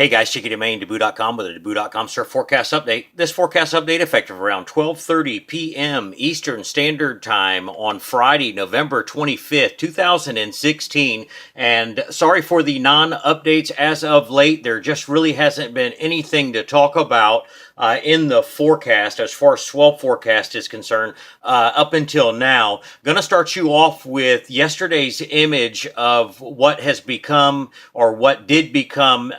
Hey guys, Chicky Domain, Debut.com with a Debut.com surf forecast update. This forecast update effective around 12:30 p.m. Eastern Standard Time on Friday, November 25th, 2016. And sorry for the non-updates as of late. There just really hasn't been anything to talk about in the forecast as far as swell forecast is concerned up until now. Going to start you off with yesterday's image of what has become or what did become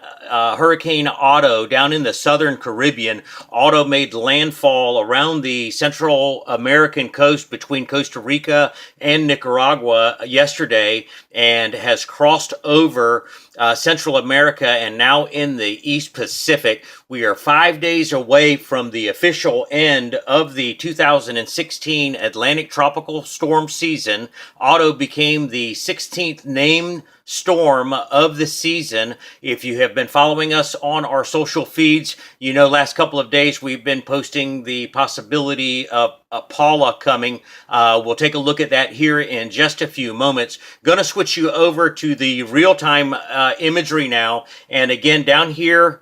Hurricane Otto down in the southern Caribbean. Otto made landfall around the Central American coast between Costa Rica and Nicaragua yesterday and has crossed over Central America and now in the East Pacific. We are 5 days away from the official end of the 2016 Atlantic tropical storm season. Otto became the 16th named storm of the season. If you have been following us on our social feeds, you know last couple of days we've been posting the possibility of Paula coming. We'll take a look at that here in just a few moments. Going to switch you over to the real-time imagery now. And again, down here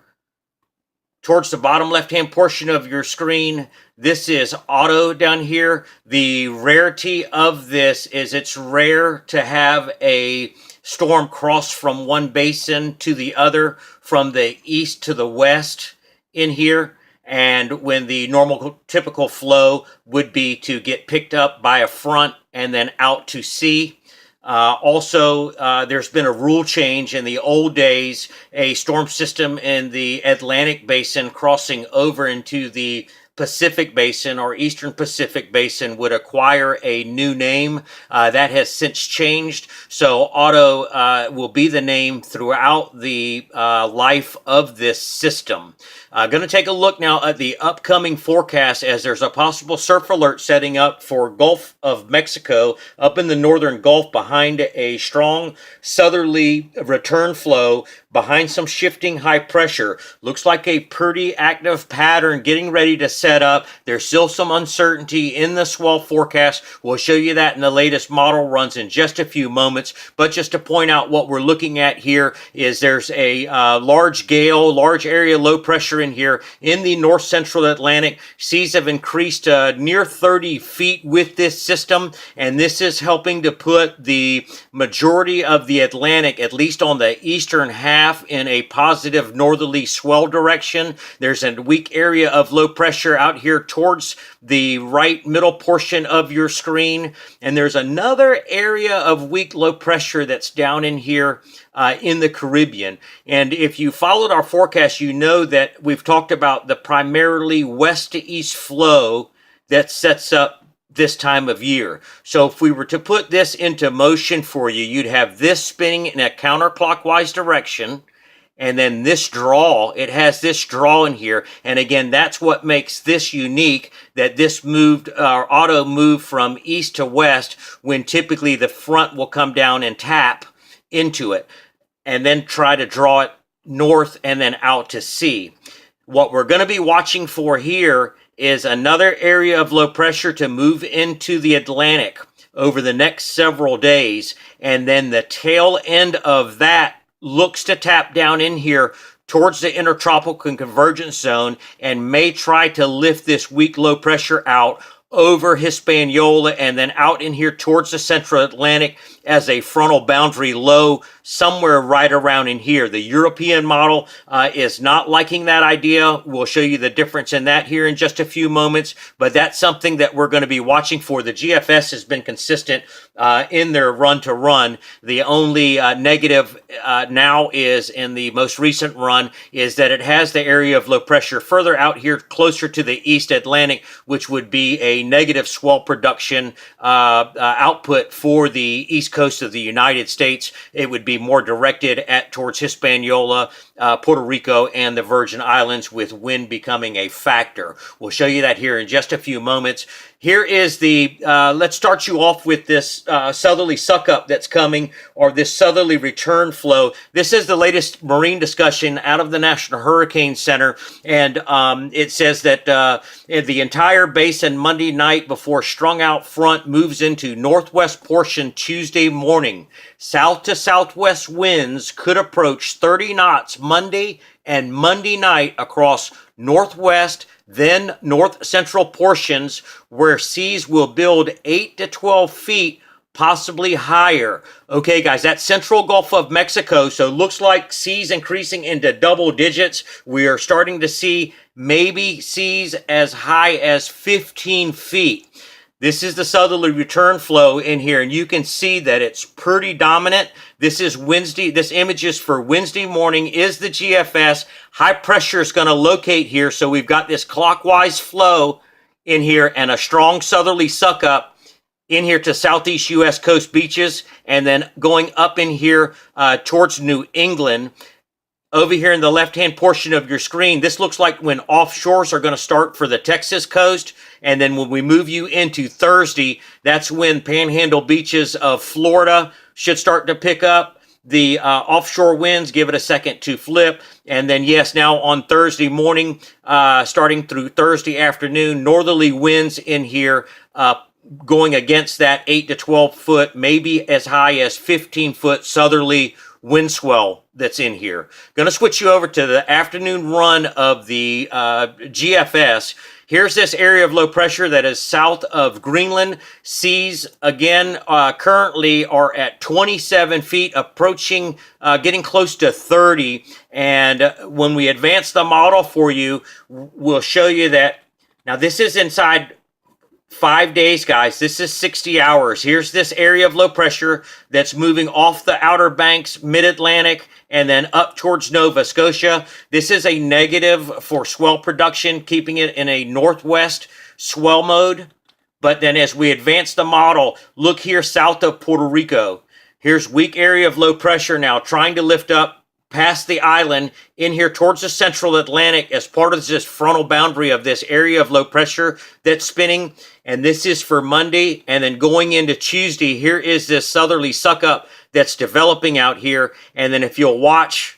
towards the bottom left-hand portion of your screen, this is Otto down here. The rarity of this is it's rare to have a storm cross from one basin to the other, from the east to the west in here. And when the normal typical flow would be to get picked up by a front and then out to sea. Also, there's been a rule change in the old days. A storm system in the Atlantic basin crossing over into the Pacific Basin or Eastern Pacific Basin would acquire a new name. That has since changed. So Otto will be the name throughout the life of this system. Going to take a look now at the upcoming forecast as there's a possible surf alert setting up for Gulf of Mexico up in the northern Gulf behind a strong southerly return flow behind some shifting high pressure. Looks like a pretty active pattern getting ready to set up. There's still some uncertainty in the swell forecast. We'll show you that in the latest model runs in just a few moments. But just to point out what we're looking at here is there's a large gale, large area low pressure in here in the north central Atlantic. Seas have increased near 30 feet with this system, and this is helping to put the majority of the Atlantic, at least on the eastern half, in a positive northerly swell direction. There's a weak area of low pressure out here towards the right middle portion of your screen, and there's another area of weak low pressure that's down in here in the Caribbean. And if you followed our forecast, you know that we've talked about the primarily west to east flow that sets up this time of year. So if we were to put this into motion for you, you'd have this spinning in a counterclockwise direction, and then this draw, it has this draw in here. And again, that's what makes this unique, that this Otto moved from east to west when typically the front will come down and tap into it and then try to draw it north and then out to sea. What we're going to be watching for here is another area of low pressure to move into the Atlantic over the next several days, and then the tail end of that looks to tap down in here towards the intertropical convergence zone and may try to lift this weak low pressure out over Hispaniola and then out in here towards the central Atlantic as a frontal boundary low somewhere right around in here. The European model is not liking that idea. We'll show you the difference in that here in just a few moments, but that's something that we're going to be watching for. The GFS has been consistent in their run to run. The only negative now is in the most recent run is that it has the area of low pressure further out here closer to the East Atlantic, which would be a negative swell production output for the East Coast of the United States. It would be more directed towards Hispaniola, Puerto Rico, and the Virgin Islands, with wind becoming a factor. We'll show you that here in just a few moments. Here is the, let's start you off with this southerly suck-up that's coming, or this southerly return flow. This is the latest marine discussion out of the National Hurricane Center, and it says that the entire basin Monday night before strung out front moves into northwest portion Tuesday morning. South to southwest winds could approach 30 knots Monday and Monday night across northwest, then north central portions where seas will build 8 to 12 feet, possibly higher. Okay, guys, that's central Gulf of Mexico. So looks like seas increasing into double digits. We are starting to see maybe seas as high as 15 feet. This is the southerly return flow in here, and you can see that it's pretty dominant. This is Wednesday. This image is for Wednesday morning, is the GFS. High pressure is going to locate here, so we've got this clockwise flow in here and a strong southerly suck up in here to southeast U.S. coast beaches, and then going up in here towards New England. Over here in the left-hand portion of your screen, this looks like when offshores are going to start for the Texas coast. And then when we move you into Thursday, that's when panhandle beaches of Florida should start to pick up. The offshore winds, give it a second to flip. And then, yes, now on Thursday morning, starting through Thursday afternoon, northerly winds in here going against that 8 to 12 foot, maybe as high as 15 foot southerly wind swell that's in here. Going to switch you over to the afternoon run of the GFS. Here's this area of low pressure that is south of Greenland. Seas, again, currently are at 27 feet, approaching, getting close to 30. And when we advance the model for you, we'll show you that. Now, this is inside 5 days, guys. This is 60 hours. Here's this area of low pressure that's moving off the Outer Banks, mid-Atlantic, and then up towards Nova Scotia. This is a negative for swell production, keeping it in a northwest swell mode. But then as we advance the model, look here south of Puerto Rico. Here's weak area of low pressure now, trying to lift up past the island in here towards the central Atlantic as part of this frontal boundary of this area of low pressure that's spinning. And this is for Monday. And then going into Tuesday, here is this southerly suck up that's developing out here. And then if you'll watch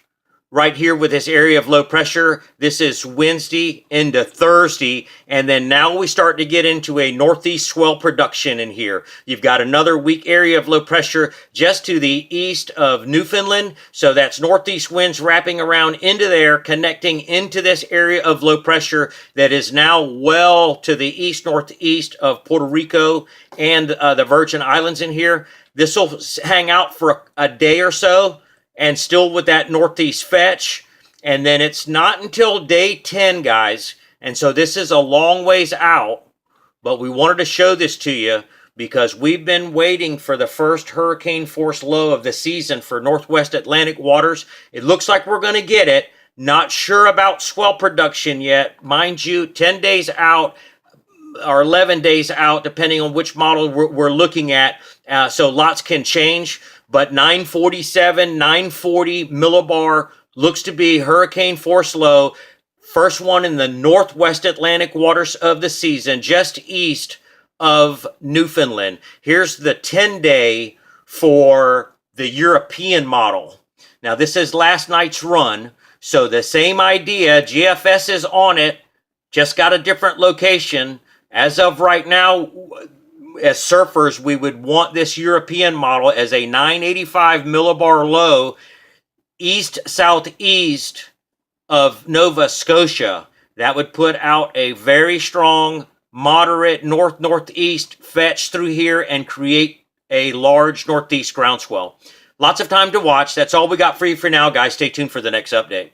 right here with this area of low pressure, this is Wednesday into Thursday. And then now we start to get into a northeast swell production in here. You've got another weak area of low pressure just to the east of Newfoundland. So that's northeast winds wrapping around into there, connecting into this area of low pressure that is now well to the east-northeast of Puerto Rico and the Virgin Islands in here. This will hang out for a day or so, and still with that northeast fetch. And then it's not until day 10, guys. And so this is a long ways out, but we wanted to show this to you because we've been waiting for the first hurricane force low of the season for Northwest Atlantic waters. It looks like we're going to get it. Not sure about swell production yet. Mind you, 10 days out or 11 days out, depending on which model we're looking at. So lots can change. But 947, 940 millibar looks to be hurricane force low. First one in the northwest Atlantic waters of the season, just east of Newfoundland. Here's the 10-day for the European model. Now, this is last night's run. So the same idea, GFS is on it, just got a different location. As of right now, as surfers, we would want this European model as a 985 millibar low east-southeast of Nova Scotia. That would put out a very strong, moderate north-northeast fetch through here and create a large northeast groundswell. Lots of time to watch. That's all we got for you for now, guys. Stay tuned for the next update.